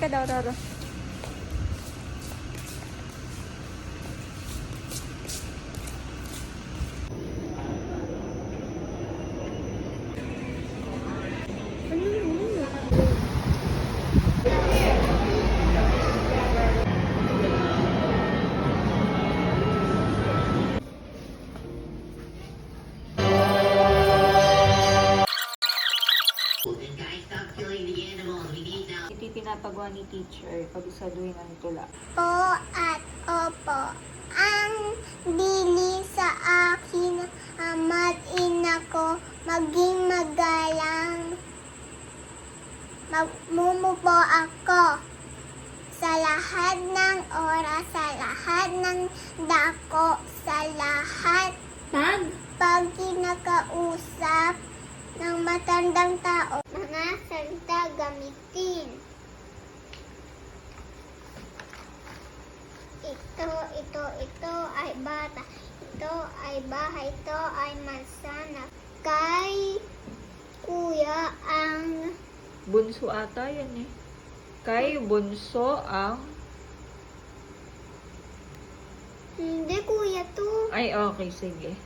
ka daw, Roro. Iti pinapagawa ni teacher pag-isaduhin ang tula. Po at opo. Ang bili sa akin, ama't ina ko, maging magalang. Magmumupo ako sa lahat ng oras, sa lahat ng dako, sa lahat pag kinakausap ng matandang tao. Mga salita gamitin. Ito ay bata. Ito ay bahay. Ito ay mansanak. Kay kuya ang... Bunso ata yan eh. Kay bunso ang... Hindi kuya to. Ay, okay, sige.